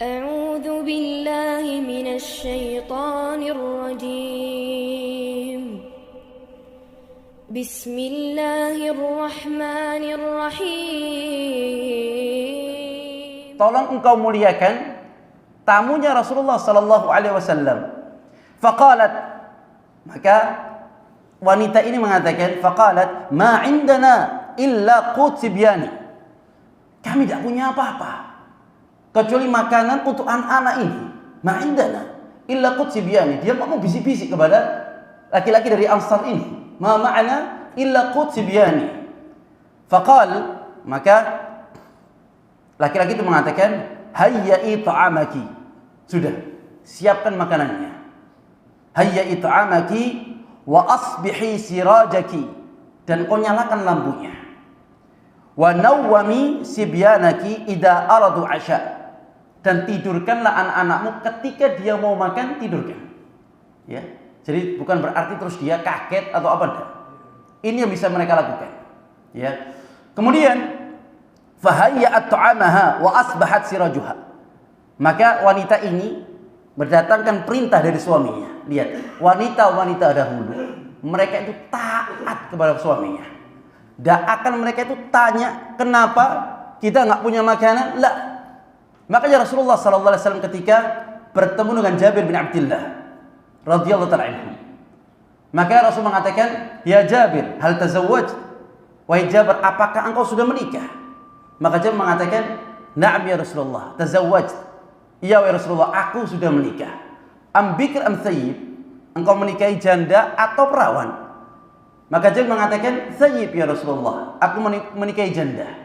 أعوذ بالله من الشيطان الرجيم بسم الله الرحمن الرحيم. Tolong engkau muliakan tamunya Rasulullah sallallahu alaihi wasallam. Faqalat, maka wanita ini mengatakan, faqalat ma indana illa qut sibyani. Kami tidak punya apa-apa kecuali makanan untuk anak-anak ini. Ma indana illa qut sibyani. Dia ngomong bisik-bisik kepada laki-laki dari Ansar ini. Ma ma'ana illa qut sibyani. Faqal, maka laki-laki itu mengatakan, hayya'i ta'amaki. Sudah, siapkan makanannya. Hayya'i ta'amaki wa asbihi sirajaki. Dan kau nyalakan lampunya. Wa nawwami sibyanaki idza aradu 'asha. Dan tidurkanlah anak-anakmu ketika dia mau makan, tidurkan. Ya. Jadi bukan berarti terus dia kaget atau apa enggak. Ini yang bisa mereka lakukan. Ya. Kemudian fahayya'at ta'amaha wa asbahat sirajuha. Maka wanita ini berdatangkan perintah dari suaminya. Lihat, wanita-wanita dahulu mereka itu taat kepada suaminya. Tidak akan mereka itu tanya kenapa kita nggak punya makanan. La. Makanya Rasulullah sallallahu alaihi wasallam ketika bertemu dengan Jabir bin Abdullah radhiyallahu ta'ala anhu, maka Rasul mengatakan, ya Jabir, hal tazawwaj? Wahai Jabir, apakah engkau sudah menikah? Maka Jabir mengatakan, na'am ya Rasulullah, tazawwaj. Ya wahai Rasulullah, aku sudah menikah. Am bikr am thayyib? Engkau menikahi janda atau perawan? Maka Jabir mengatakan, thayyib ya Rasulullah, aku menikahi janda.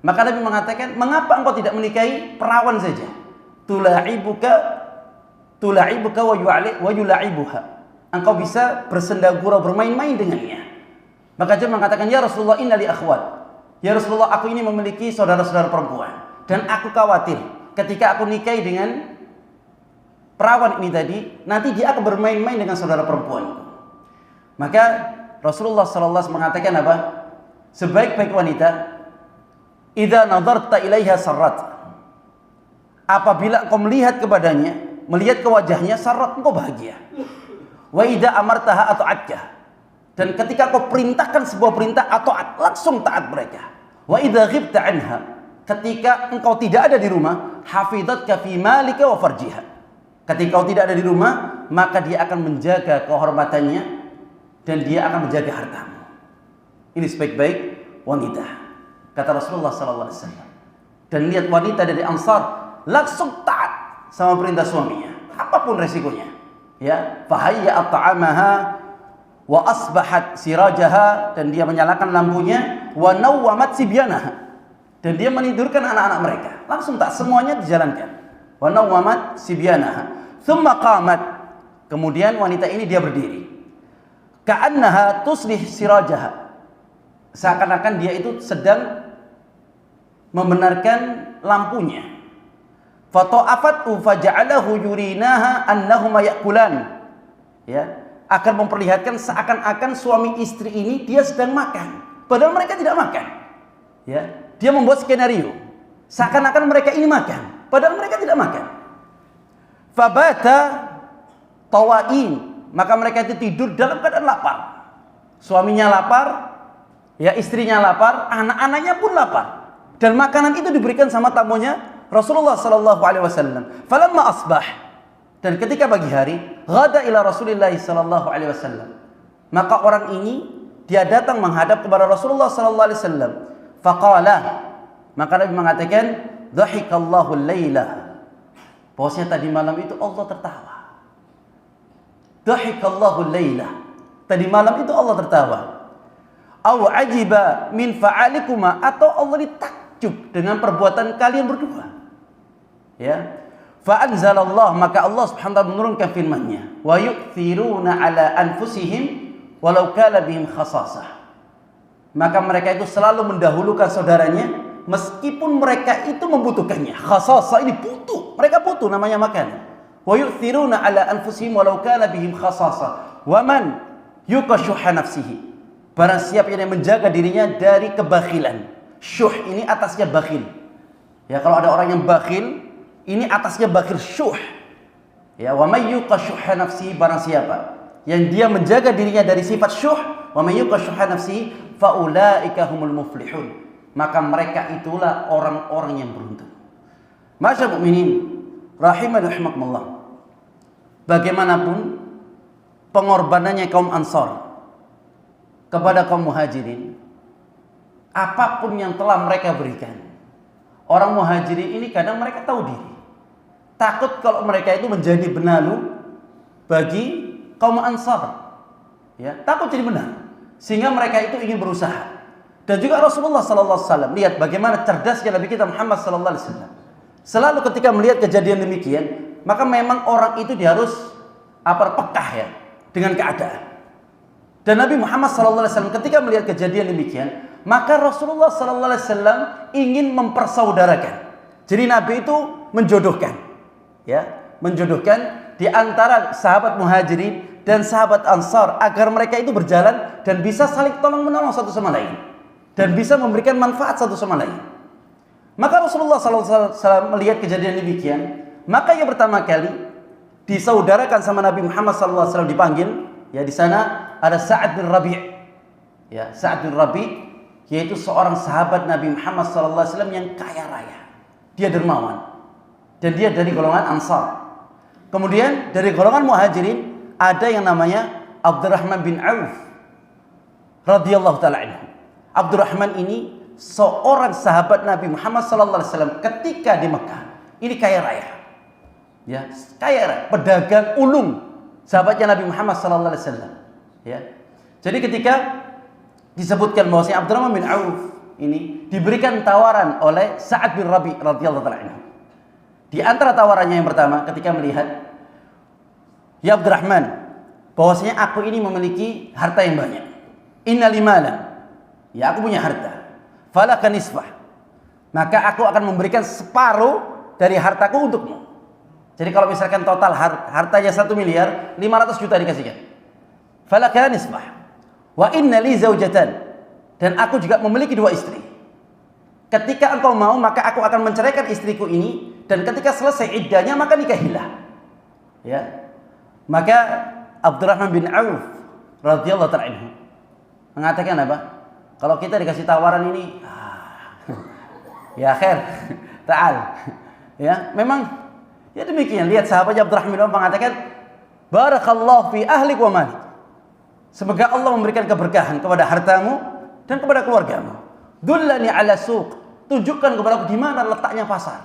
Maka Nabi mengatakan, mengapa engkau tidak menikahi perawan saja? Tula'ibuka wa yula'ibuha. Engkau bisa bersendagurau, bermain-main dengannya. Maka Jabir mengatakan, ya Rasulullah, inna li akhwat. Ya Rasulullah, aku ini memiliki saudara-saudara perempuan. Dan aku khawatir ketika aku nikahi dengan perawan ini tadi, nanti dia akan bermain-main dengan saudara perempuan. Maka Rasulullah sallallahu alaihi wasallam mengatakan apa? Sebaik-baik wanita, idza nadarta ilaiha sarrat. Apabila engkau melihat kepadanya, melihat ke wajahnya, sarrat, engkau bahagia. Wa idza amartaha ata'atka. Dan ketika kau perintahkan sebuah perintah, ata'at, langsung taat mereka. Wa idza ghibta anha. Ketika engkau tidak ada di rumah, hafizatka fi malika wa farjiha. Ketika kau tidak ada di rumah, maka dia akan menjaga kehormatannya dan dia akan menjaga hartamu. Ini sebaik-baik wanita, kata Rasulullah sallallahu alaihi wasallam. Dan lihat wanita dari Ansar langsung taat sama perintah suaminya, apapun resikonya. Ya, fahayya'at ta'amaha wa asbahat sirajaha, dan dia menyalakan lampunya, wa nawwamat sibyanaha, dan dia menidurkan anak-anak mereka. Langsung tak semuanya dijalankan. Wa nawwamat sibyanaha. Tsumma qamat. Kemudian wanita ini dia berdiri. Ka'annaha tuslih sirajaha. Seakan-akan dia itu sedang membenarkan lampunya. Fata'afatu faja'alahu yurinaha annahuma ya'kulan. Ya, akan memperlihatkan seakan-akan suami istri ini dia sedang makan, padahal mereka tidak makan. Ya, dia membuat skenario seakan-akan mereka ini makan, padahal mereka tidak makan. Fabata tawain, maka mereka itu tidur dalam keadaan lapar. Suaminya lapar, ya istrinya lapar, anak-anaknya pun lapar. Dan makanan itu diberikan sama tamunya Rasulullah sallallahu alaihi wasallam. Falamma asbah, dan ketika pagi hari, ghada ila Rasulillah sallallahu alaihi wasallam. Maka orang ini dia datang menghadap kepada Rasulullah sallallahu alaihi wasallam. Faqala, maka Nabi mengatakan, dhahikallahu al-laila. Bahwasanya tadi malam itu Allah tertawa. Dhahikallahu al-laila. Tadi malam itu Allah tertawa. Aw ajiba min fa'alikuma, atau Allah ditakjub dengan perbuatan kalian berdua. Ya. Fa anzalallah, maka Allah Subhanahu wa taala menurunkan firman-Nya, wa yu'thiruna ala anfusihim walau kana bihim khasasah. Maka mereka itu selalu mendahulukan saudaranya meskipun mereka itu membutuhkannya. Khasasah ini butuh, mereka butuh, namanya makan. Wa yu'thiruna ala anfusihim walau kana bihim khasasah. Wa man yuqashuha nafsihi, barang siapa yang menjaga dirinya dari kebakhilan. Syuh ini atasnya bakhil. Ya, kalau ada orang yang bakhil, ini atasnya bakhil syuh. Ya, wa may yuqa syuhha nafsihi, barang siapa yang dia menjaga dirinya dari sifat syuh, wa may yuqa syuhha nafsihi fa ulaika humul muflihun, maka mereka itulah orang-orang yang beruntung. Masyaallah mukminin rahimani rahimakumullah. Bagaimanapun pengorbanannya kaum Ansar kepada kaum Muhajirin, apapun yang telah mereka berikan, orang Muhajirin ini kadang mereka tahu diri, takut kalau mereka itu menjadi benalu bagi kaum Ansar, ya, takut jadi benar, sehingga mereka itu ingin berusaha. Dan juga Rasulullah sallallahu alaihi wasallam, lihat bagaimana cerdasnya Nabi kita Muhammad sallallahu alaihi wasallam. Selalu ketika melihat kejadian demikian, maka memang orang itu dia harus pekah ya dengan keadaan. Dan Nabi Muhammad SAW ketika melihat kejadian demikian, maka Rasulullah SAW ingin mempersaudarakan. Jadi Nabi itu menjodohkan, ya, menjodohkan di antara sahabat Muhajirin dan sahabat Ansar agar mereka itu berjalan dan bisa saling tolong menolong satu sama lain dan bisa memberikan manfaat satu sama lain. Maka Rasulullah SAW melihat kejadian demikian, maka yang pertama kali disaudarakan sama Nabi Muhammad SAW dipanggil. Ya, di sana ada Sa'ad bin Rabi'. Ya, Sa'ad bin Rabi' yaitu seorang sahabat Nabi Muhammad SAW yang kaya raya. Dia dermawan. Dan dia dari golongan Ansar. Kemudian dari golongan Muhajirin ada yang namanya Abdurrahman bin Auf radhiyallahu taala anhu. Abdurrahman ini seorang sahabat Nabi Muhammad SAW ketika di Mekah. Ini kaya raya. Ya, kaya raya, pedagang ulung. Sahabatnya Nabi Muhammad SAW. Ya. Jadi ketika disebutkan bahwasanya Abdurrahman bin Auf ini diberikan tawaran oleh Sa'ad bin Rabi' radhiyallahu ta'ala anhu. Di antara tawarannya yang pertama ketika melihat, ya Abdurrahman, bahwasanya aku ini memiliki harta yang banyak. Inna limala. Ya, aku punya harta. Falaka nisfah. Maka aku akan memberikan separuh dari hartaku untukmu. Jadi kalau misalkan total hartanya 1 miliar, 500 juta dikasihkan. Falaka nisbah. Wa inna li zaujatan. Dan aku juga memiliki 2 istri. Ketika engkau mau, maka aku akan menceraikan istriku ini, dan ketika selesai iddahnya maka nikahilah. Ya. Maka Abdurrahman bin Auf radhiyallahu ta'ala anhu mengatakan apa? Kalau kita dikasih tawaran ini, ya khair, ta'al. Ya, memang ya demikian. Lihat sahabatnya Abdurrahman bin Auf mengatakan, barakallahu fi ahlik wa malik. Semoga Allah memberikan keberkahan kepada hartamu dan kepada keluargamu. Dullani ala suq. Tunjukkan kepada aku di mana letaknya pasar.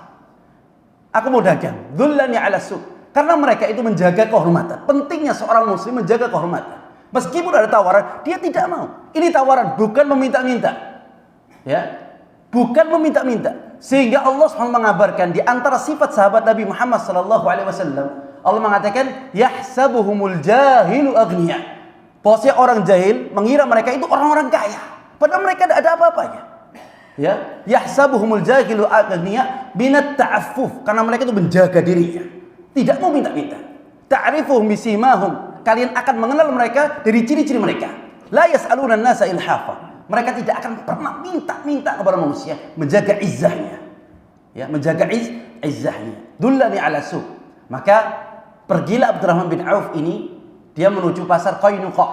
Aku mau dagang. Dullani ala suq. Karena mereka itu menjaga kehormatan. Pentingnya seorang muslim menjaga kehormatan. Meskipun ada tawaran, dia tidak mau. Ini tawaran, bukan meminta-minta. Ya. Bukan meminta-minta. Sehingga Allah SWT mengabarkan di antara sifat sahabat Nabi Muhammad SAW, Allah mengatakan, yahsabuhumul jahilu aghniya. Bahwasanya orang jahil mengira mereka itu orang-orang kaya, padahal mereka tidak ada apa-apanya. Ya, yahsabuhumul jahilu aghniya binat ta'affuf, karena mereka itu menjaga dirinya, tidak mau minta-minta. Ta'rifuhum bisimahum, kalian akan mengenal mereka dari ciri-ciri mereka. La yas'aluna an-nasa ilhafa. Mereka tidak akan pernah minta-minta kepada manusia, menjaga izzahnya. Ya, menjaga izzahnya. Dullani ala suq. Maka pergilah Abdurrahman bin Auf ini, dia menuju pasar Qainuqa.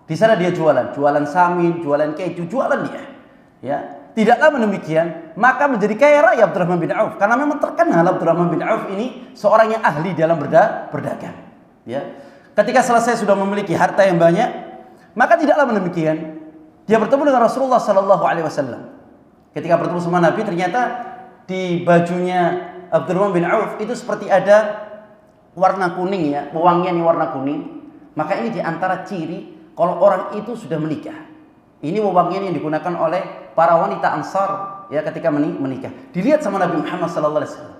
Di sana dia jualan samin, jualan keju, jualan dia. Ya, tidak lama demikian, maka menjadi kaya raya Abdurrahman bin Auf karena memang terkenal Abdurrahman bin Auf ini seorang yang ahli dalam berdagang. Ya. Ketika selesai sudah memiliki harta yang banyak, maka tidak lama demikian dia bertemu dengan Rasulullah sallallahu alaihi wasallam. Ketika bertemu sama Nabi, ternyata di bajunya Abdurrahman bin Auf itu seperti ada warna kuning, ya, pewangian yang warna kuning. Maka ini di antara ciri kalau orang itu sudah menikah. Ini wewangian yang digunakan oleh para wanita Ansar, ya, ketika menikah. Dilihat sama Nabi Muhammad sallallahu alaihi wasallam.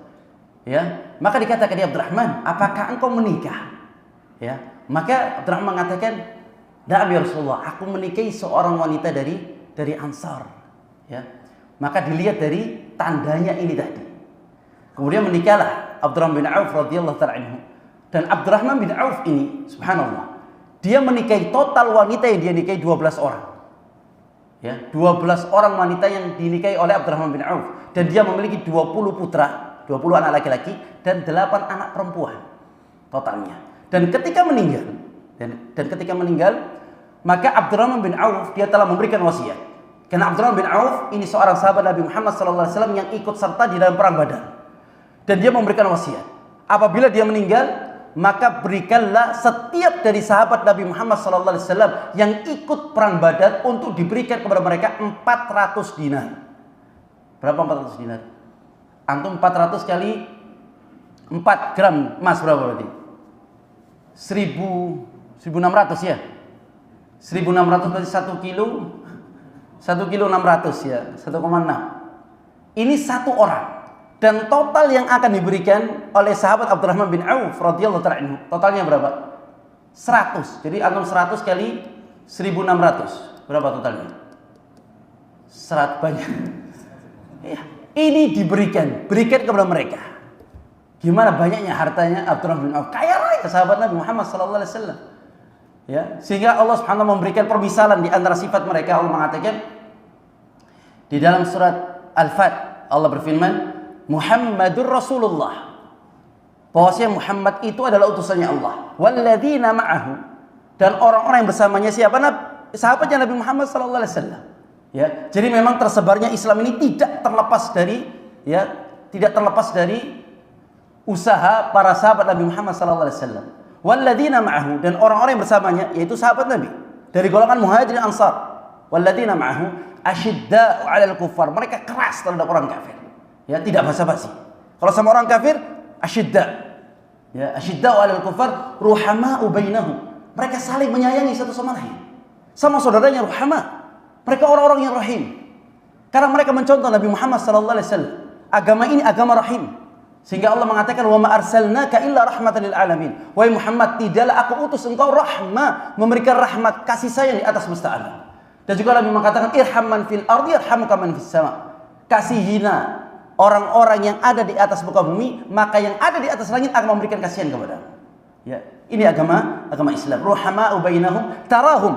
Ya, maka dikatakan dia, Abdurrahman, apakah engkau menikah? Ya, maka Abdurrahman mengatakan, "Na'am ya Rasulullah, aku menikahi seorang wanita dari Ansar." Ya. Maka dilihat dari tandanya ini tadi. Kemudian menikahlah Abdurrahman bin Auf radhiyallahu ta'ala anhu. Dan Abdurrahman bin Auf ini, subhanallah, dia menikahi total wanita yang dia nikahi 12 orang. Ya, 12 orang wanita yang dinikahi oleh Abdurrahman bin Auf, dan dia memiliki 20 putra 20 anak laki-laki dan 8 anak perempuan totalnya. Dan ketika meninggal, maka Abdurrahman bin Auf dia telah memberikan wasiat. Karena Abdurrahman bin Auf ini seorang sahabat Nabi Muhammad SAW yang ikut serta di dalam perang Badar. Dan dia memberikan wasiat. Apabila dia meninggal, maka berikanlah setiap dari sahabat Nabi Muhammad SAW yang ikut perang Badar untuk diberikan kepada mereka 400 dinar. Berapa 400 dinar? Antum 400 kali 4 gram emas berapa berarti? 1600 ya? 1600 berarti 1 kilo 600 ya, 1,6. Ini satu orang. Dan total yang akan diberikan oleh sahabat Abdurrahman bin Auf radhiyallahu ta'ala anhu, totalnya berapa? 100. Jadi antum 100 kali 1600. Berapa totalnya? 100 banyak. Ya, ini berikan kepada mereka. Gimana banyaknya hartanya Abdurrahman bin Auf? Kaya raya sahabat Nabi Muhammad sallallahu alaihi wasallam. Ya, sehingga Allah Subhanahu wa taala memberikan permisalan di antara sifat mereka. Allah mengatakan di dalam surat Al-Fat, Allah berfirman, Muhammadur Rasulullah, bahwasanya Muhammad itu adalah utusannya Allah. Walladzina ma'ahu, dan orang-orang yang bersamanya siapa? Sahabatnya Nabi Muhammad sallallahu alaihi wasallam. Ya, jadi memang tersebarnya Islam ini tidak terlepas dari usaha para sahabat Nabi Muhammad sallallahu alaihi wasallam. Walladzina ma'ahu, dan orang-orang yang bersamanya yaitu sahabat Nabi dari golongan Muhajirin Ansar. Walladzina ma'ahu asyidda'u 'alal kuffar, mereka keras terhadap orang kafir. Ya, tidak basa-basi. Kalau sama orang kafir, asyidda. Ya, asyidda'u 'alal kuffar ruhama'u bainahum. Mereka saling menyayangi satu sama lain. Sama saudaranya ruhama. Mereka orang-orang yang rahim. Karena mereka mencontoh Nabi Muhammad sallallahu alaihi wasallam. Agama ini agama rahim. Sehingga Allah mengatakan, "Wa ma arsalnaka illa rahmatan lil alamin." Wahai Muhammad, tidaklah aku utus engkau rahmah, memberikan rahmat kasih sayang di atas semesta alam. Dan juga Nabi mengatakan, "Irham man fil ardi yarhamuka man fis sama." Kasihilah orang-orang yang ada di atas muka bumi, maka yang ada di atas langit akan memberikan kasihan kepadamu. Ya, ini agama Islam. Ruhama'u bainahum tarahum,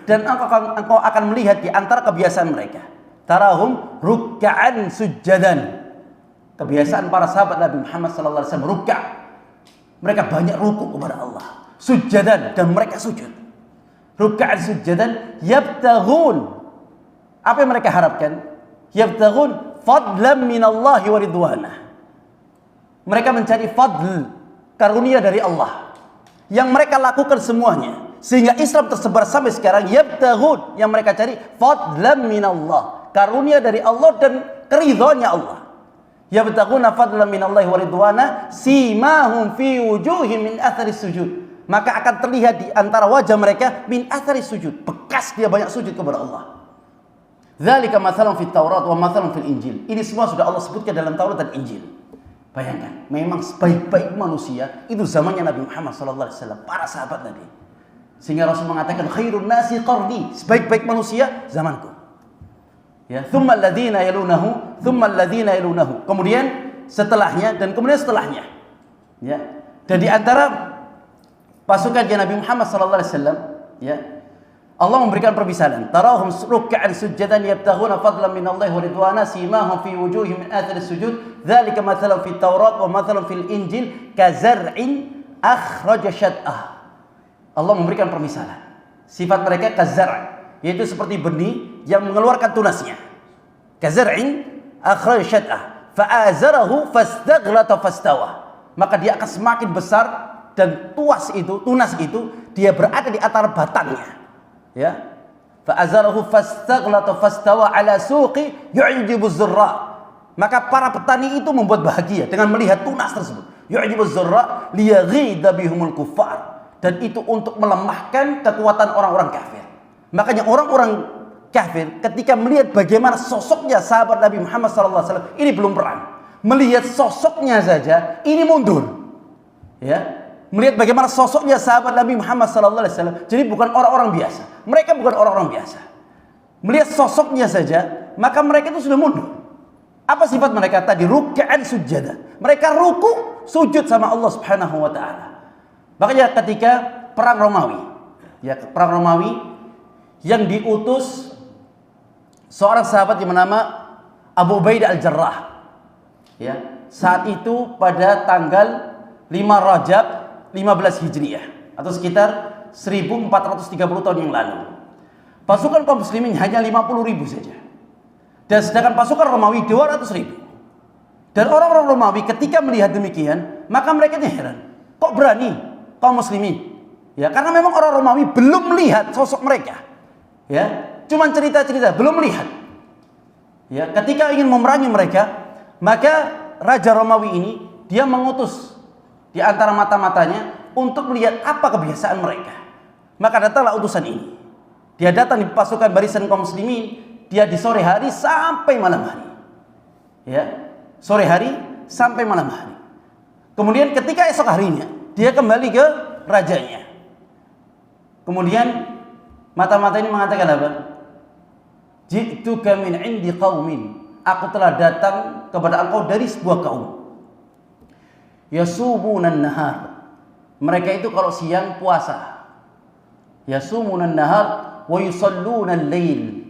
dan engkau akan melihat di antara kebiasaan mereka. Tarahum ruk'an sujjadan. Kebiasaan para sahabat Nabi Muhammad sallallahu alaihi wasallam ruk'a. Mereka banyak rukuk kepada Allah. Sujjadan, dan mereka sujud. Ruk'an sujjadan yabtaghun. Apa yang mereka harapkan? Yabtaghun fadlan minallahi wa ridwanah. Mereka mencari fadl, karunia dari Allah yang mereka lakukan semuanya sehingga Islam tersebar sampai sekarang. Yabtaghun, yang mereka cari fadlan minallah, karunia dari Allah dan keridhaannya Allah. Yabtaghuna fadlan minallahi wa ridwana simahum fi wujuhim min athari sujud, maka akan terlihat di antara wajah mereka min athari sujud, bekas dia banyak sujud kepada Allah. Dzalika mathalun fit Taurat wa mathalun fil Injil. Ini semua sudah Allah sebutkan dalam Taurat dan Injil. Bayangkan, memang sebaik-baik manusia itu zamannya Nabi Muhammad sallallahu alaihi wasallam, para sahabat Nabi. Sehingga Rasul mengatakan khairun nasi qarni, sebaik-baik manusia zamanku. Ya, thumma alladhina yalunahu, thumma alladhina yalunahu. Kemudian setelahnya dan kemudian setelahnya. Ya. Dan di antara pasukannya Nabi Muhammad sallallahu alaihi wasallam, ya, Allah memberikan permisalan. Tarahum ruk'an sujjadan yabtaghuna fadlan minallahi wa ridwana simahum fi wujuhihim min athari sujud. Dzalika mathalun fit Taurat wa mathalun fil Injil kazar'in akhraja syat'ah. Allah memberikan permisalan. Sifat mereka kazar', yaitu seperti benih yang mengeluarkan tunasnya. Kazar'in akhraja syat'ah fa'azarahu fastaghlata fastawa. Maka dia akan semakin besar dan tunas itu dia berada di antara batangnya. Ya. Fa'azarahu fastaghlata fastawa ala suqi yu'jibu zurra. Maka para petani itu membuat bahagia dengan melihat tunas tersebut. Yu'jibu zurra liyaghidha bihumul kuffar. Dan itu untuk melemahkan kekuatan orang-orang kafir. Makanya orang-orang kafir ketika melihat bagaimana sosoknya sahabat Nabi Muhammad SAW, ini belum perang, melihat sosoknya saja ini mundur. Ya, melihat bagaimana sosoknya sahabat Nabi Muhammad SAW, jadi bukan orang-orang biasa. Mereka bukan orang-orang biasa. Melihat sosoknya saja, maka mereka itu sudah mundur. Apa sifat mereka tadi? Ruk'an sujada. Mereka ruku, sujud sama Allah Subhanahu wa taala. Makanya ketika perang Romawi, ya, perang Romawi yang diutus seorang sahabat yang bernama Abu Ubaidah al-Jarrah. Ya. saat itu pada tanggal 5 Rajab 15 Hijriah atau sekitar 1430 tahun yang lalu. Pasukan kaum muslimin hanya 50.000 saja. Dan sedangkan pasukan Romawi 200.000. Dan orang-orang Romawi ketika melihat demikian, maka mereka heran. Kok berani kaum muslimin? Ya, karena memang orang Romawi belum melihat sosok mereka. Ya, cuman cerita-cerita, belum melihat. Ya, ketika ingin memerangi mereka, maka Raja Romawi ini dia mengutus di antara mata-matanya untuk melihat apa kebiasaan mereka. Maka datanglah utusan ini. Dia datang di pasukan barisan kaum muslimin, dia di sore hari sampai malam hari. Ya, sore hari sampai malam hari. Kemudian ketika esok harinya, dia kembali ke rajanya. Kemudian mata-mata ini mengatakan apa? Ji'tuka min 'indi qaumin. Aku telah datang kepada engkau dari sebuah kaum. Yasumunan nahar. Mereka itu kalau siang puasa. Yasumunan nahar wa yusallunal lail.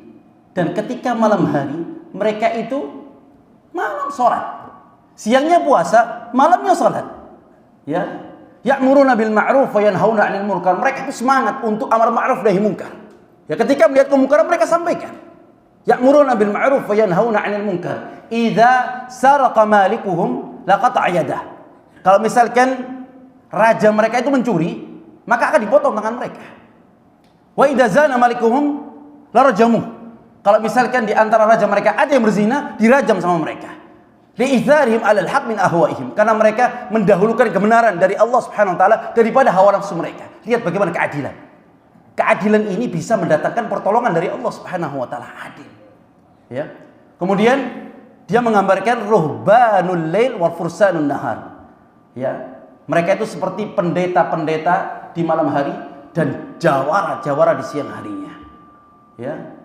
Dan ketika malam hari mereka itu malam sholat. Siangnya puasa, malamnya sholat. Ya. Ya'muruna bil ma'ruf wa yanhauna 'anil munkar. Mereka itu semangat untuk amar ma'ruf nahi munkar. Ya, ketika melihat kemungkaran mereka sampaikan. Ya'muruna bil ma'ruf wa yanhauna 'anil munkar. Idza saraqa malikuhum laqata'a yadah. Kalau misalkan raja mereka itu mencuri, maka akan dipotong tangan mereka. Wa idza zana malikuhum larajamuh. Kalau misalkan di antara raja mereka ada yang berzina, dirajam sama mereka. Li'itharihim 'alal haq min ahwaihim, karena mereka mendahulukan kebenaran dari Allah Subhanahu wa taala daripada hawa nafsu mereka. Lihat bagaimana keadilan. Keadilan ini bisa mendatangkan pertolongan dari Allah Subhanahu wa taala, adil. Ya. Kemudian dia menggambarkan ruhbanul lail wal fursanun nahar. Ya, mereka itu seperti pendeta-pendeta di malam hari dan jawara-jawara di siang harinya. Ya.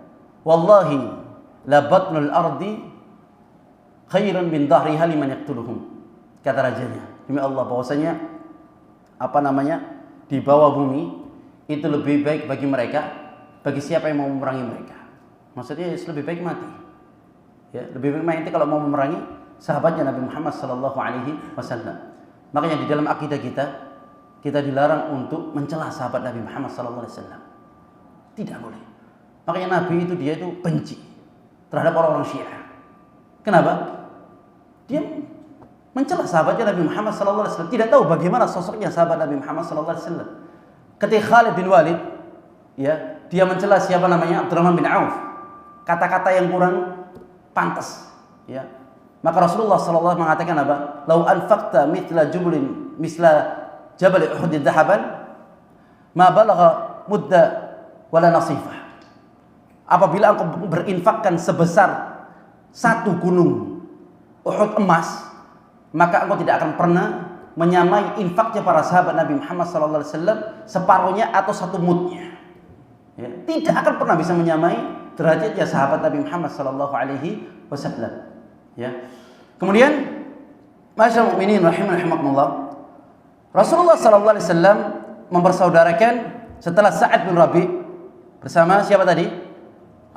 Wallahi la batnul ardi khairan min dhahriha liman yaqtuluhum. Kata rajanya, demi Allah bahwasanya di bawah bumi itu lebih baik bagi mereka, bagi siapa yang mau memerangi mereka. Maksudnya lebih baik mati. Ya, lebih baik mati kalau mau memerangi sahabatnya Nabi Muhammad sallallahu alaihi wasallam. Makanya di dalam akidah kita dilarang untuk mencela sahabat Nabi Muhammad sallallahu alaihi wasallam. Tidak boleh. Makanya Nabi itu dia itu benci terhadap orang-orang Syiah. Kenapa? Dia mencela sahabatnya Nabi Muhammad sallallahu alaihi wasallam, tidak tahu bagaimana sosoknya sahabat Nabi Muhammad sallallahu alaihi wasallam. Ketika Khalid bin Walid, ya, dia mencela siapa namanya? Abdurrahman bin Auf. Kata-kata yang kurang pantas, ya. Maka Rasulullah sallallahu alaihi wasallam mengatakan apa? "Lau anfaqta misla jabal Uhud dhahaban, ma balagha mudda wala nasifah." Apabila engkau berinfakkan sebesar satu gunung Uhud emas, maka engkau tidak akan pernah menyamai infaknya para sahabat Nabi Muhammad sallallahu alaihi wasallam separuhnya atau satu mudnya. Ya, tidak akan pernah bisa menyamai derajatnya sahabat Nabi Muhammad sallallahu alaihi wasallam. Ya. Kemudian masyaallah mukminin rahimakumullah, Rasulullah sallallahu alaihi wasallam mempersaudarakan setelah Sa'ad bin Rabi' bersama siapa tadi?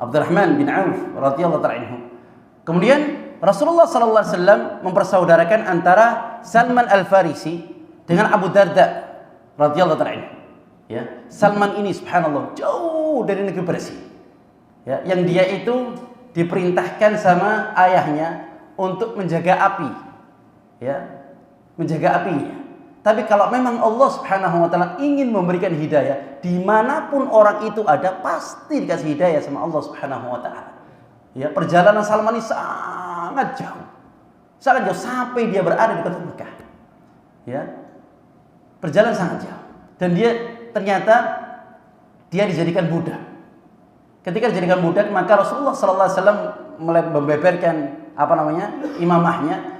Abdurrahman bin Auf radhiyallahu ta'ala anhu. Kemudian Rasulullah sallallahu alaihi wasallam mempersaudarakan antara Salman Al-Farisi dengan Abu Darda radhiyallahu ta'ala anhu. Ya, Salman ini subhanallah jauh dari negeri Persia. Ya, yang dia itu diperintahkan sama ayahnya untuk menjaga api. Ya, menjaga apinya. Tapi kalau memang Allah Subhanahu wa taala ingin memberikan hidayah, dimanapun orang itu ada pasti dikasih hidayah sama Allah Subhanahu wa taala. Ya, perjalanan Salman ini sangat jauh. Sangat jauh sampai dia berada di kota Mekah. Ya. Perjalanan sangat jauh. Dan dia ternyata dia dijadikan budak. Ketika dijadikan budak, maka Rasulullah sallallahu alaihi wasallam membeberkan imamahnya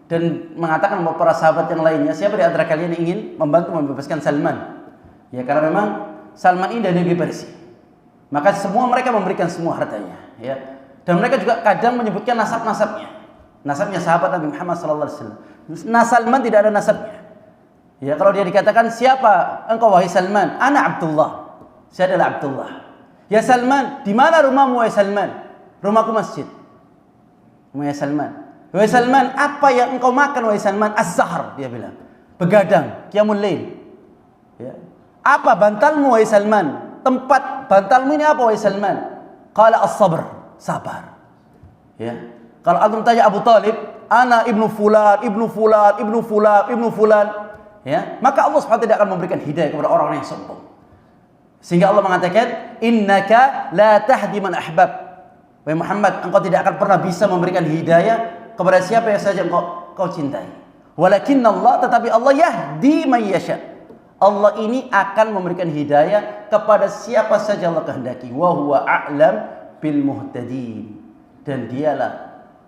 dan mengatakan kepada para sahabat yang lainnya, siapa di antara kalian yang ingin membantu membebaskan Salman? Ya, karena memang Salman ini dari negeri Persia. Maka semua mereka memberikan semua hartanya, ya. Dan mereka juga kadang menyebutkan nasab-nasabnya. Nasabnya sahabat Nabi Muhammad sallallahu alaihi wasallam. Salman tidak ada nasabnya. Ya, kalau dia dikatakan, "Siapa engkau wahai Salman?" "Ana Abdullah." Saya adalah Abdullah. "Ya Salman, di mana rumahmu wahai Salman?" "Rumahku masjid." "Rumahnya Salman." Wahai Salman, apa yang engkau makan wahai Salman? Az-zahr, dia bilang. Begadang, qiyamul lail. Ya. Apa bantalmu wahai Salman? Tempat bantalmu ini apa wahai Salman? Qala as-sabr, sabar. Ya. Kalau antum tanya Abu Talib, ana ibnu fulan, ibnu fulan, ibnu fulan, ibnu fulan, ya, maka Allah SWT tidak akan memberikan hidayah kepada orang-orang yang sombong. Sehingga Allah mengatakan, innaka la tahdi man ahbab. Wahai Muhammad, engkau tidak akan pernah bisa memberikan hidayah kepada siapa yang saja engkau cintai. Walakin Allah, tetapi Allah yahdi man yasha. Allah ini akan memberikan hidayah kepada siapa saja Allah kehendaki. Wa huwa a'lam bil muhtadin. Dan dialah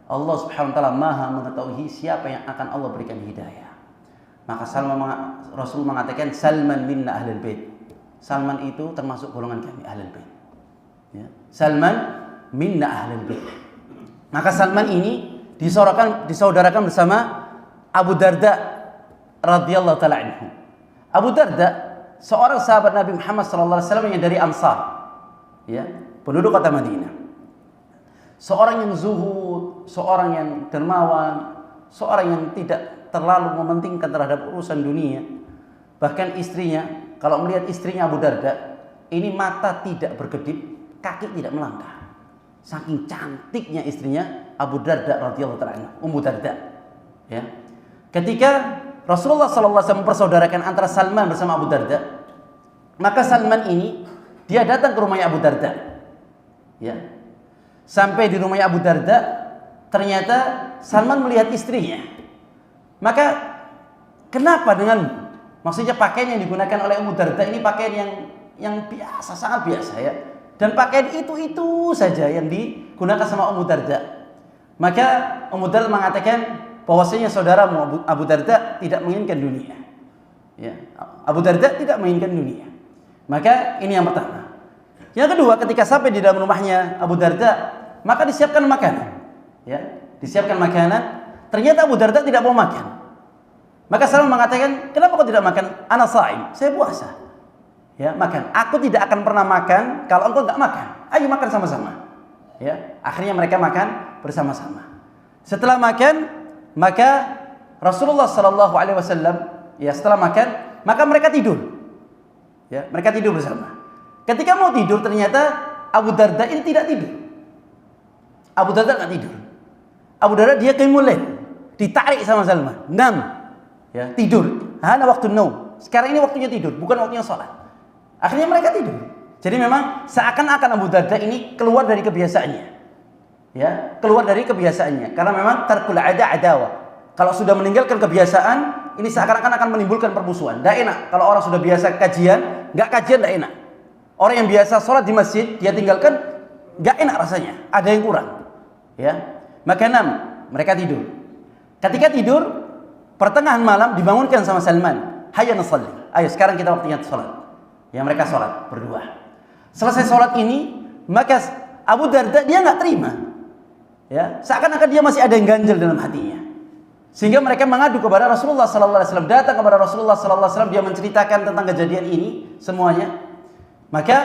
Allah Subhanahu wa taala Maha mengetahui siapa yang akan Allah berikan hidayah. Maka Rasul mengatakan Salman minna ahlul bait. Salman itu termasuk golongan kami ahlul bait. Ya. Salman minna ahlul bait. Maka Salman ini disaudarakan bersama Abu Darda radhiyallahu taala anhu. Abu Darda seorang sahabat Nabi Muhammad sallallahu alaihi wasallam yang dari Ansar. Ya, penduduk kota Madinah. Seorang yang zuhud, seorang yang dermawan, seorang yang tidak terlalu mementingkan terhadap urusan dunia. Bahkan istrinya, kalau melihat istrinya Abu Darda, ini mata tidak berkedip, kaki tidak melangkah. Saking cantiknya istrinya Abu Darda radhiyallahu ta'ala, Ummu Darda. Ya. Ketika Rasulullah sallallahu alaihi wasallam mempersaudarakan antara Salman bersama Abu Darda, maka Salman ini dia datang ke rumahnya Abu Darda. Ya. Sampai di rumahnya Abu Darda, ternyata Salman melihat istrinya. Maka kenapa maksudnya pakaian yang digunakan oleh Ummu Darda ini pakaian yang biasa, sangat biasa ya. Dan pakaian itu saja yang digunakan sama Ummu Darda. Maka Ummu Darda mengatakan bahwasanya saudaramu Abu Darda tidak menginginkan dunia. Ya, Abu Darda tidak menginginkan dunia. Maka ini yang pertama. Yang kedua, ketika sampai di dalam rumahnya Abu Darda, maka disiapkan makanan. Ya, disiapkan makanan. Ternyata Abu Darda tidak mau makan. Maka Salman mengatakan, kenapa kau tidak makan? Ana shaim, saya puasa. Ya, makan. Aku tidak akan pernah makan kalau engkau enggak makan. Ayo makan sama-sama. Ya, akhirnya mereka makan bersama-sama. Setelah makan, maka Rasulullah sallallahu alaihi wasallam, ya, setelah makan, maka mereka tidur. Ya, mereka tidur bersama. Ketika mau tidur, ternyata Abu Darda ini tidak tidur. Abu Darda enggak tidur. Abu Darda dia qiyamul lail, ditarik sama Salman. Nam. Ya, tidur. Hana waktu naum. Sekarang ini waktunya tidur, bukan waktunya salat. Akhirnya mereka tidur. Jadi memang seakan-akan Abu Darda ini keluar dari kebiasaannya. Ya, keluar dari kebiasaannya karena memang tarkul adawa. Kalau sudah meninggalkan kebiasaan, ini seakan-akan akan menimbulkan permusuhan. Enggak enak kalau orang sudah biasa kajian, enggak kajian enggak enak. Orang yang biasa sholat di masjid, dia tinggalkan, enggak enak rasanya. Ada yang kurang. Ya. Maka mereka tidur. Ketika tidur, pertengahan malam dibangunkan sama Salman. Hayya nusalli. Ayo sekarang kita waktunya sholat. Ya, mereka sholat berdua. Selesai sholat ini, maka Abu Darda dia nggak terima. Ya, seakan-akan dia masih ada yang ganjel dalam hatinya. Sehingga mereka mengadu kepada Rasulullah sallallahu alaihi wasallam. Datang kepada Rasulullah sallallahu alaihi wasallam, dia menceritakan tentang kejadian ini semuanya. Maka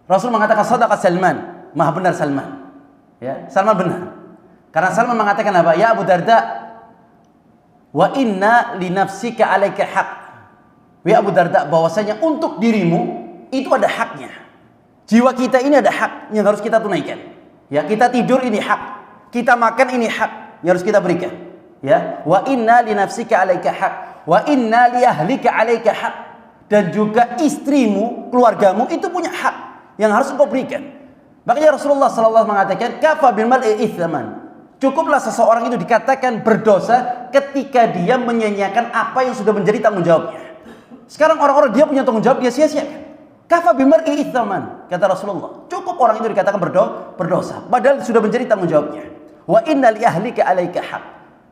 Rasul mengatakan sadaqa Salman, maha benar Salman. Ya, Salman benar. Karena Salman mengatakan apa? Ya Abu Darda, wa inna li nafsika 'alaika haq. Ya Abu Darda, bahwasanya untuk dirimu itu ada haknya. Jiwa kita ini ada hak yang harus kita tunaikan. Ya, kita tidur ini hak, kita makan ini hak yang harus kita berikan. Ya, wa inna li nafsika 'alaika haq, wa inna li ahlika 'alaika haq. Dan juga istrimu, keluargamu itu punya hak yang harus engkau berikan. Makanya Rasulullah sallallahu mengatakan, kafa bil mar'i itsman. Cukuplah seseorang itu dikatakan berdosa ketika dia menyanyiakan apa yang sudah menjadi tanggung jawabnya. Sekarang orang-orang dia punya tanggung jawab, dia sia-siakan. Kafa bil mar'i itsman, kata Rasulullah. Cukup orang itu dikatakan berdosa padahal sudah menjadi tanggung jawabnya. Wa inna li ahlika 'alaika haq.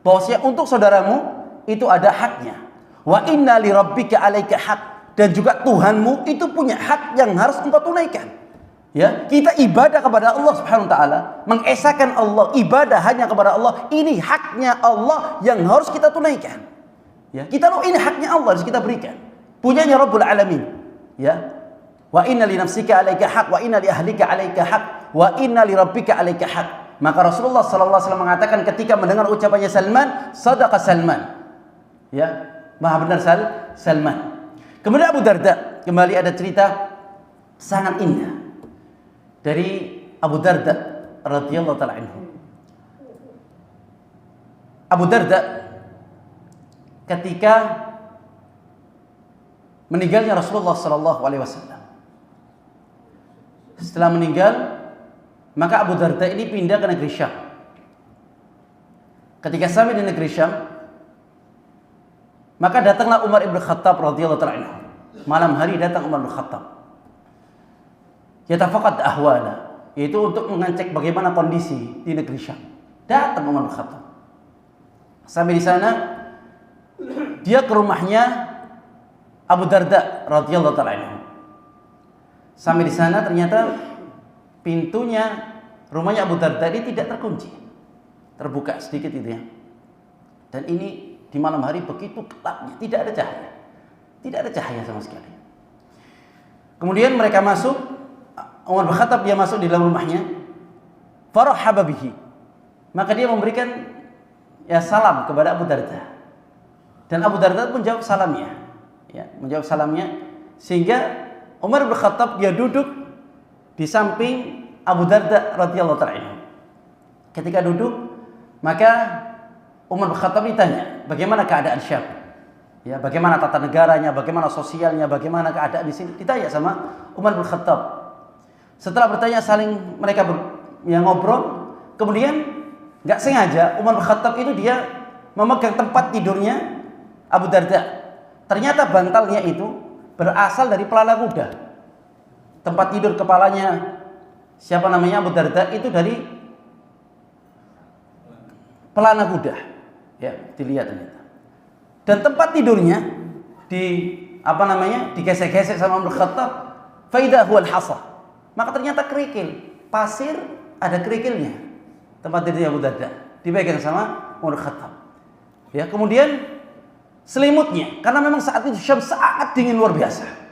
Bahwasanya untuk saudaramu itu ada haknya. Wa inna li rabbika 'alaika haq. Dan juga Tuhanmu itu punya hak yang harus engkau tunaikan. Ya, kita ibadah kepada Allah Subhanahu wa taala, mengesahkan Allah, ibadah hanya kepada Allah. Ini haknya Allah yang harus kita tunaikan. Ya, kita tahu ini haknya Allah harus kita berikan. Punyanya Rabbul Alamin. Ya. Wa inna li nafsika 'alaika haq wa inna li ahlika 'alaika haq wa inna li rabbika 'alaika haq. Maka Rasulullah sallallahu alaihi wasallam mengatakan ketika mendengar ucapannya Salman, sadaqa Salman. Ya, maha benar Salman. Kemudian Abu Darda, kembali ada cerita sangat indah dari Abu Darda radhiyallahu taala anhu. Abu Darda ketika meninggalnya Rasulullah sallallahu alaihi wasallam. Setelah meninggal, maka Abu Darda ini pindah ke negeri Syam. Ketika sampai di negeri Syam, maka datanglah Umar ibn Khattab radhiyallahu ta'ala anhu. Malam hari datang Umar ibn Khattab. Yatafaqad ahwala, yaitu untuk mengecek bagaimana kondisi di negeri Syam. Datang Umar ibn Khattab. Sampai di sana, dia ke rumahnya Abu Darda radhiyallahu ta'ala anhu. Sampai di sana ternyata pintunya rumahnya Abu Darda ini tidak terkunci, terbuka sedikit itu ya. Dan ini di malam hari begitu gelapnya, tidak ada cahaya sama sekali. Kemudian mereka masuk, Umar bin Khattab dia masuk di dalam rumahnya, farahaba bihi, maka dia memberikan ya salam kepada Abu Darda, dan Abu Darda pun jawab salamnya, ya menjawab salamnya, sehingga Umar bin Khattab dia duduk di samping Abu Darda radhiyallahu ta'ala anhu. Ketika duduk, maka Umar bin Khattab ditanya, bagaimana keadaan Syam? Ya, bagaimana tata negaranya, bagaimana sosialnya, bagaimana keadaan di sini? Ditanya sama Umar bin Khattab. Setelah bertanya saling mereka ngobrol, kemudian enggak sengaja Umar bin Khattab itu dia memegang tempat tidurnya Abu Darda. Ternyata bantalnya itu berasal dari pelana kuda. Tempat tidur kepalanya siapa namanya Abu Darda itu dari pelana kuda, ya dilihat ternyata. Dan tempat tidurnya digesek-gesek sama Umar Khattab, faidah huwal hasa. Maka ternyata kerikil, pasir ada kerikilnya. Tempat tidurnya Abu Darda dipegang sama Umar Khattab. Ya, kemudian selimutnya, karena memang saat itu Syam sangat dingin luar biasa.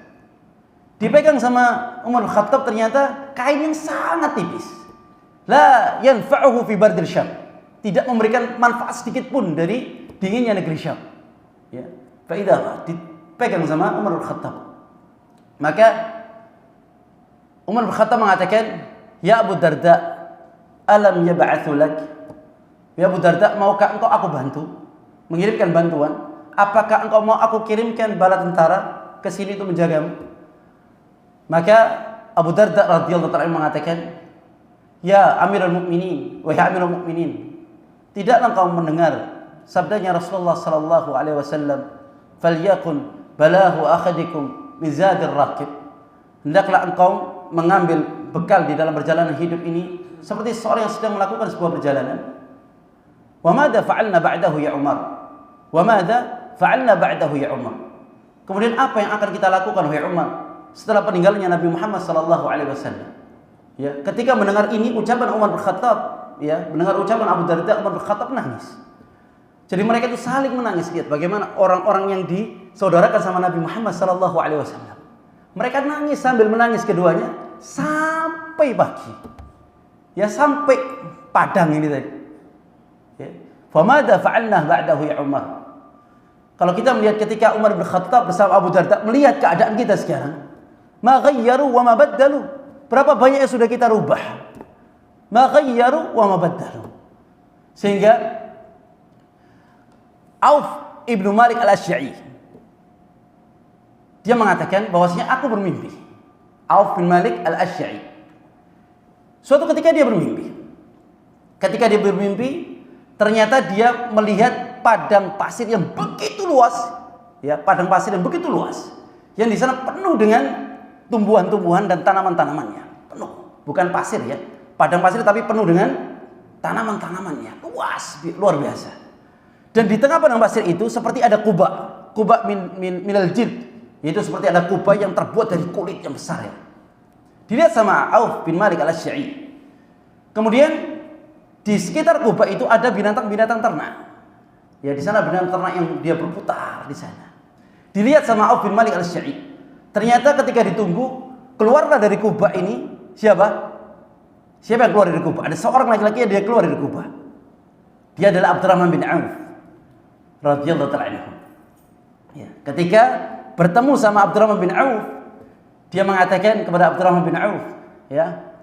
Dipegang sama Umar Khattab ternyata kain yang sangat tipis. La yanfa'uhu fi bardil Syam. Tidak memberikan manfaat sedikit pun dari dinginnya negeri Syam. Ya. Faidah dipegang sama Umar Khattab. Maka Umar Khattab mengatakan, "Ya Abu Darda, alam yab'atsu lak?" Ya Abu Darda, maukah engkau aku bantu mengirimkan bantuan? Apakah engkau mau aku kirimkan bala tentara ke sini untuk menjagamu? Maka Abu Darda radhiyallahu ta'ala mengatakan, "Ya Amirul Mukminin, wahai Amirul Mukminin, tidaklah engkau mendengar sabdanya Rasulullah sallallahu alaihi wasallam, falyakun balahu akhadikum min zadir rakib." Hendaklah engkau mengambil bekal di dalam perjalanan hidup ini seperti seorang yang sedang melakukan sebuah perjalanan. Wa madza fa'alna ba'dahu ya Umar? Wa madza fa'alna ba'dahu ya Umar? Kemudian apa yang akan kita lakukan wahai Umar setelah peninggalannya Nabi Muhammad sallallahu alaihi wasallam? Ya, ketika mendengar ini ucapan Umar bin Khattab, ya, mendengar ucapan Abu Darda, Umar bin Khattab nangis. Jadi mereka itu saling menangis, lihat bagaimana orang-orang yang disaudarakan sama Nabi Muhammad sallallahu alaihi wasallam. Mereka nangis sambil menangis keduanya sampai pagi. Ya, sampai padang ini tadi. Ya. Famada fa'alna ba'dahu ya Umar? Kalau kita melihat ketika Umar bin Khattab bersama Abu Darda melihat keadaan kita sekarang, ma ghayyaru wa ma baddalu. Berapa banyak yang sudah kita rubah? Ma ghayyaru wa ma baddalu. Sehingga Auf ibnu Malik al-Asy'ari dia mengatakan bahwasanya aku bermimpi. Auf bin Malik al-Asy'ari. Suatu ketika dia bermimpi. Ketika dia bermimpi, ternyata dia melihat padang pasir yang begitu luas, ya, padang pasir yang begitu luas, yang di sana penuh dengan tumbuhan-tumbuhan dan tanaman-tanamannya, penuh, bukan pasir ya, padang pasir tapi penuh dengan tanaman-tanamannya, luas, luar biasa. Dan di tengah padang pasir itu seperti ada kubah minal jild, yaitu seperti ada kubah yang terbuat dari kulit yang besar ya. Dilihat sama Auf bin Malik al-Asy'ari. Kemudian di sekitar kubah itu ada binatang-binatang ternak. Ya, di sana binatang ternak yang dia berputar di sana. Dilihat sama Auf bin Malik al-Asy'ari. Ternyata ketika ditunggu, keluarlah dari kubah ini siapa? Siapa yang keluar dari kubah? Ada seorang laki-laki yang dia keluar dari kubah. Dia adalah Abdurrahman bin Auf radhiyallahu ta'ala anhu. Ya, ketika bertemu sama Abdurrahman bin Auf, dia mengatakan kepada Abdurrahman bin Auf, ya.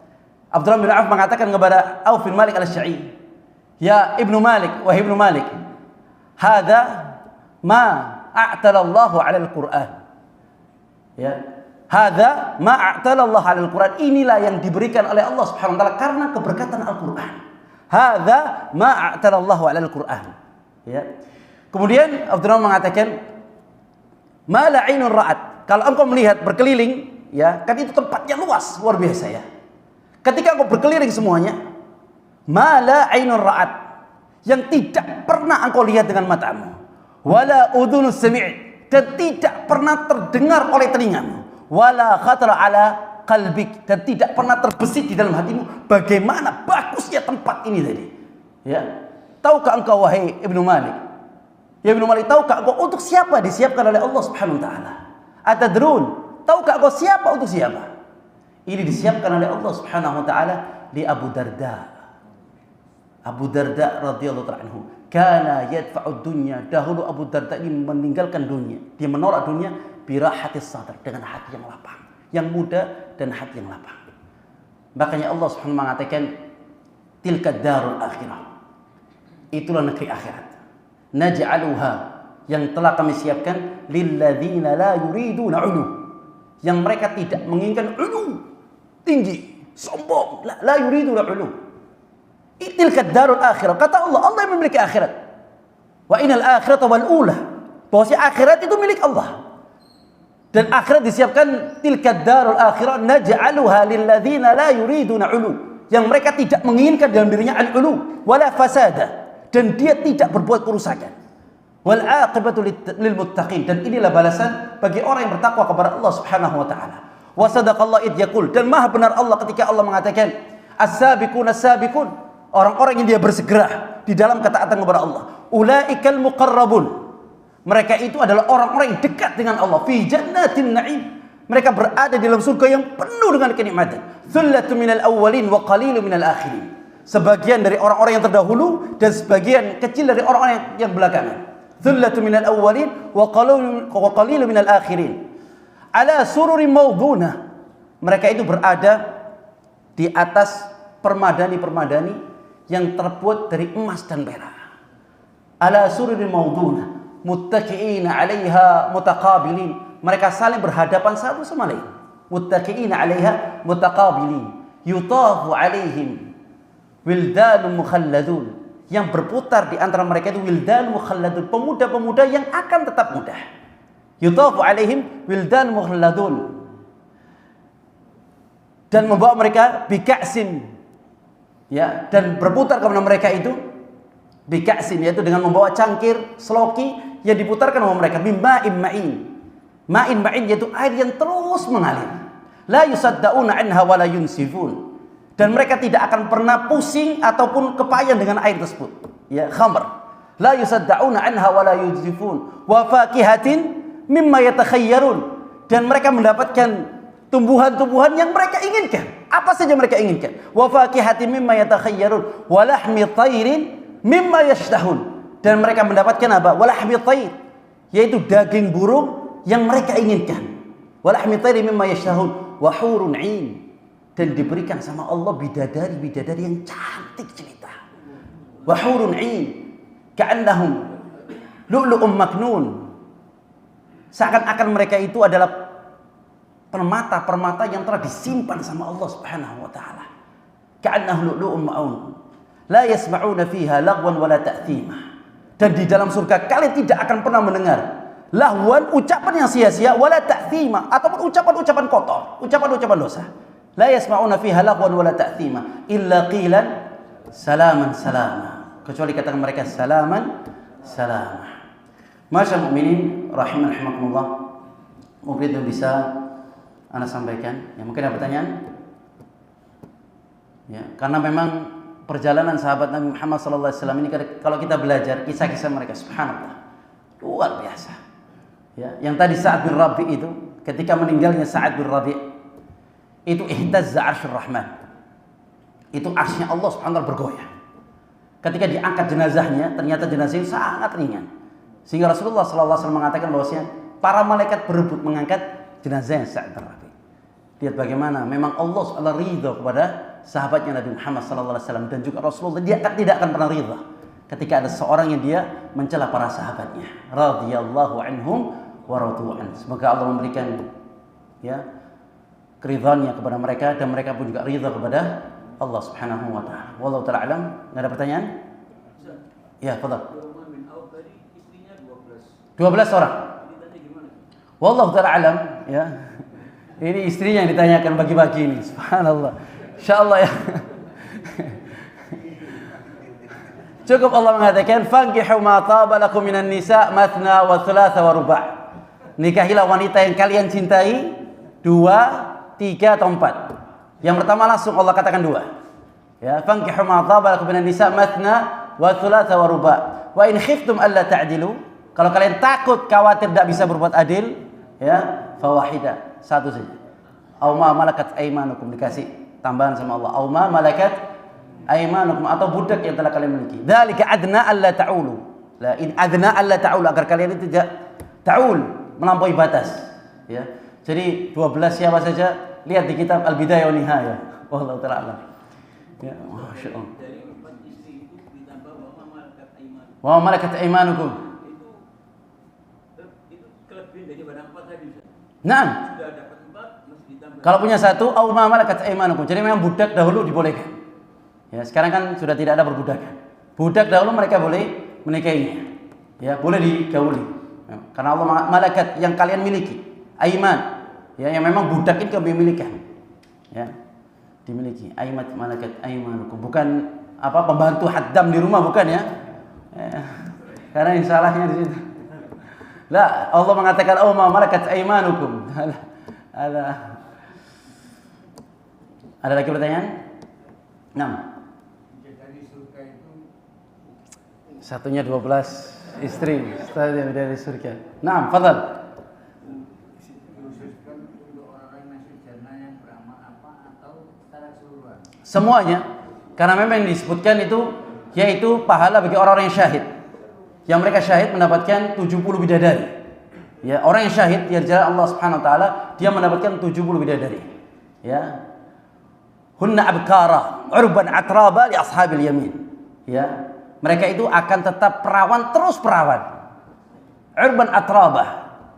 Abdurrahman bin Auf mengatakan kepada Auf bin Malik al-Syai, "Ya Ibnu Malik, wahai Ibnu Malik, hadza ma a'tala Allah 'ala al-Qur'an." Ya. Hadza ma a'tala Allah 'ala al-Qur'an. Inilah yang diberikan oleh Allah Subhanahu wa taala karena keberkatan Al-Qur'an. Hadza ma a'tala Allah 'ala al-Qur'an. Ya. Kemudian Abdurrahman mengatakan, "Ma la 'ainun ra'at." Kalau engkau melihat berkeliling, ya, kan itu tempatnya luas, luar biasa ya. Ketika engkau berkeliling semuanya, "Ma la 'ainun ra'at." Yang tidak pernah engkau lihat dengan matamu. Wala udhunus sami'at, dan tidak pernah terdengar oleh telingamu. Wala khatara ala qalbik, dan tidak pernah terbesit di dalam hatimu bagaimana bagusnya tempat ini tadi. Ya. Tahukah engkau wahai Ibnu Malik? Ya Ibnu Malik, tahukah engkau untuk siapa disiapkan oleh Allah Subhanahu wa taala? Atadrun? Tahukah engkau siapa untuk siapa? Ini disiapkan oleh Allah Subhanahu wa taala di Abu Darda. Abu Darda radhiyallahu ta'ala anhu. Kana yadfa'ud dunya. Dahulu Abu Darda ini meninggalkan dunia. Dia menolak dunia birahatis sadr, dengan hati yang lapang, yang muda dan hati yang lapang. Makanya Allah Subhanahu mengatakan, tilka darul akhirah. Itulah negeri akhirat. Naj'aluha, yang telah kami siapkan lilladzina la yuriduna 'ulu. Yang mereka tidak menginginkan 'ulu, tinggi, sombong, la yuriduna 'ulu. Tilka darul akhirah. Kata Allah, Allah yang memiliki akhirat. Wa inal akhirata wal ula. Bahwasanya akhirat itu milik Allah. Dan akhirat disiapkan tilka darul akhirah naj'aluha lilladzina la yuriduna 'ulu. Yang mereka tidak menginginkan dalam dirinya al-'ulu wala fasada, dan dia tidak berbuat kerusakan. Wal 'aqibatu lil muttaqin, dan inilah balasan bagi orang yang bertakwa kepada Allah Subhanahu wa taala. Wa sadaqallahu id yaqul, dan maha benar Allah ketika Allah mengatakan as-sabiqun as-sabiqun, orang-orang yang dia bersegera di dalam ketaatan kepada Allah. Ulaikal muqarrabun, mereka itu adalah orang-orang yang dekat dengan Allah. Fi jannatin na'im, mereka berada di dalam surga yang penuh dengan kenikmatan. Thullatu minal awwalin wa qalilun minal akhirin, sebagian dari orang-orang yang terdahulu dan sebagian kecil dari orang-orang yang belakangan. Thullatu minal awwalin wa qalilun minal akhirin. Ala sururin mawdunah, mereka itu berada di atas permadani-permadani yang terbuat dari emas dan perak. Ala sururin mawdunah muttaqi'ina 'alaiha mutaqabilin, mereka saling berhadapan satu sama lain. Muttaqi'ina 'alaiha mutaqabilin, yutafu 'alaihim wildanun mukhalladun, yang berputar di antara mereka itu wildanun mukhalladun, pemuda-pemuda yang akan tetap muda. Yutafu 'alaihim wildanun mukhalladun, dan membawa mereka bika'sin, ya, dan berputar kepada mereka itu bika'sin, yaitu dengan membawa cangkir seloki yang diputarkan oleh mereka, ma'in ma'in. Ma'in ma'in yaitu air yang terus mengalir. La yusaddauna anha wa la yunsifun, dan mereka tidak akan pernah pusing ataupun kepayan dengan air tersebut. Ya, khamr. La yusaddauna anha wa la yunsifun. Wa fakihatin mimma yatakhayyarun, dan mereka mendapatkan tumbuhan-tumbuhan yang mereka inginkan. Apa saja mereka inginkan. Wa fakihatin mimma yatakhayyarun wa lahmi thairin mimma yashtahun, dan mereka mendapatkan apa? Walahmi thair, yaitu daging burung yang mereka inginkan. Walahmi thair mimma yashtahun wa hurun 'ain, dan diberikan sama Allah bidadari-bidadari yang cantik jelita. Wa hurun 'ain ka'annahum lu'lu'um maknun, seakan-akan mereka itu adalah permata-permata yang telah disimpan sama Allah Subhanahu wa taala. Ka'annahum lu'lu'um ma'un la yasma'una fiha lagwan wala ta'thima, dan di dalam surga kalian tidak akan pernah mendengar lahwan, ucapan yang sia-sia, wala ta'thima, ataupun ucapan-ucapan kotor, ucapan-ucapan dosa. La yasma'una fiha lagwan wala ta'thima illa qilan salaman salama, kecuali katakan mereka salaman salama. Masyaallah mukminin rahiman rahimakumullah, mungkin itu bisa ana sampaikan. Ya, mungkin ada pertanyaan? Ya, karena memang perjalanan sahabat Nabi Muhammad SAW ini, kalau kita belajar kisah-kisah mereka, subhanallah, luar biasa. Ya, yang tadi Sa'ad bin Rabi' itu, ketika meninggalnya Sa'ad bin Rabi' itu ihtazza arsyur rahman. itu arsy-Nya Allah Subhanahu wa taala bergoyah. Ketika diangkat jenazahnya, ternyata jenazahnya sangat ringan. Sehingga Rasulullah sallallahu alaihi wasallam mengatakan bahwasanya para malaikat berebut mengangkat jenazah yang Sa'd bin Rabi. Lihat bagaimana memang Allah Subhanahu ridha kepada sahabatnya Nabi Muhammad sallallahu alaihi wasallam, dan juga Rasulullah dia tidak akan pernah ridha ketika ada seorang yang dia mencela para sahabatnya. Radhiyallahu anhum wa radu an. Semoga Allah memberikan ya keridhaannya kepada mereka dan mereka pun juga ridha kepada Allah Subhanahu wa taala. Wallahu taala alam. Enggak ada pertanyaan? Ya, fadhal. 12 orang. Wallahu taala alam, ya. Ini istrinya yang ditanyakan bagi-bagi ini. Subhanallah. Insyaallah ya. Cukup Allah mengatakan fankihu ma taba lakum minan nisa mathna wa thulatha wa ruba'. Nikahilah wanita yang kalian cintai 2, 3 atau 4. Yang pertama langsung Allah katakan 2. Ya, fankihu ma taba lakum minan nisa mathna wa thulatha wa ruba'. Wa in khiftum alla ta'dilu, kalau kalian takut khawatir tidak bisa berbuat adil, ya, fawahida, satu saja. Aw ma malakat aymanukum, dikasih tambahan sama Allah. Aw ma malakat aymanukum, atau budak yang telah kalian miliki. Dzalika adna alla ta'ulu. La in adna alla ta'ulu, agar kalian itu tidak ta'ul, melampaui batas. Ya. Jadi 12 siapa saja, lihat di kitab Al-Bidayah wa Nihayah. Wallahu ta'ala alam. Ya, masyaallah. Dari 4 istri itu ditambah wa malakat aymanukum. Wa malakat aymanukum. Itu kelebihan daripada 4 tadi. Naam. Sudah dapat 4 masih ditambah. Kalau punya 1, aw ma malakat aymanukum. Jadi memang budak dahulu dibolehkan. Ya, sekarang kan sudah tidak ada perbudakan. Budak dahulu mereka boleh menikahinya. Ya, boleh digauli. Ya, karena Allah malakat yang kalian miliki, aiman. Ya, yang memang budak itu kami milikan. Ya. Dimiliki. Aimat malakat aimanukum. Bukan apa pembantu haddam di rumah, bukan ya. Ya. Karena yang salahnya di situ. La, Allah mengatakan oh ma malakat aimanukum. Ada lagi pertanyaan? 6. Satunya 12 istri, satunya dari surga. Naam, fadhal. Semuanya, karena memang yang disebutkan itu yaitu pahala bagi orang-orang yang syahid. Yang mereka syahid mendapatkan 70 bidadari. Ya, orang yang syahid di jalan Allah Subhanahu wa taala, dia mendapatkan 70 bidadari. Ya. Hunna abkara, urban atraba li ashabil yamin. Ya. Mereka itu akan tetap perawan, terus perawan. Urban atrabah,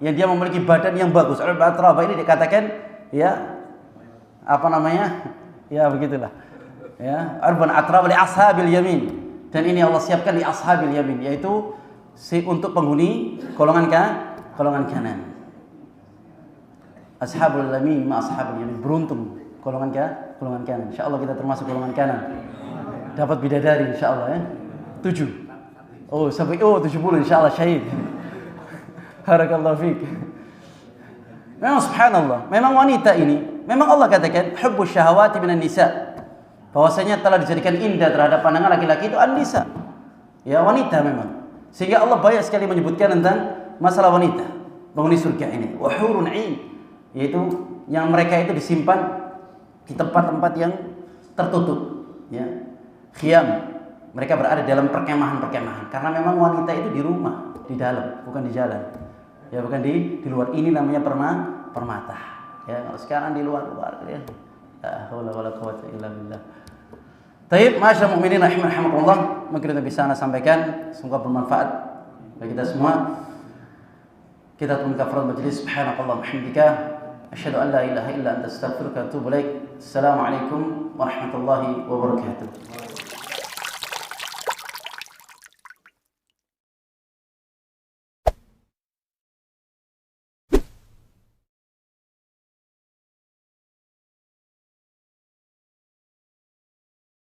yang dia memiliki badan yang bagus. Urban atrabah ini dikatakan, ya, apa namanya? Ya begitulah. Ya, urban atrabah li ashabil yamin. Dan ini Allah siapkan di ashabil yamin, yaitu untuk penghuni golongan kanan. Ashabul yamin ma ashabul yamin, beruntung golongan kanan. Insyaallah kita termasuk golongan kanan. Dapat bidadari insyaallah ya. 7. Oh, sampai 70 insyaallah syahid. Barakallahu fiik. Memang subhanallah, memang wanita ini, memang Allah katakan hubbus syahawati minan nisa. Bahwasanya telah dijadikan indah terhadap pandangan laki-laki itu an-nisa. Ya, wanita memang. Sehingga Allah banyak sekali menyebutkan tentang masalah wanita, penghuni surga ini. Wa hurun 'ain, yaitu yang mereka itu disimpan di tempat-tempat yang tertutup, ya. Khiyam. Mereka berada dalam perkemahan-perkemahan. Karena memang wanita itu di rumah, di dalam, bukan di jalan. Ya, bukan di luar. Ini namanya permata. Ya, kalau sekarang di luar ya. La haula wala quwwata illa billah. Baik, masyaallah mukminin rahimakumullah, mungkin kita bisa sampaikan, semoga bermanfaat bagi kita semua. Kita tutup kafaratul majlis. Subhanakallah bihamdika asyhadu an la ilaha illa anta astaghfiruka wa atubu ilaik. Assalamualaikum warahmatullahi wabarakatuh.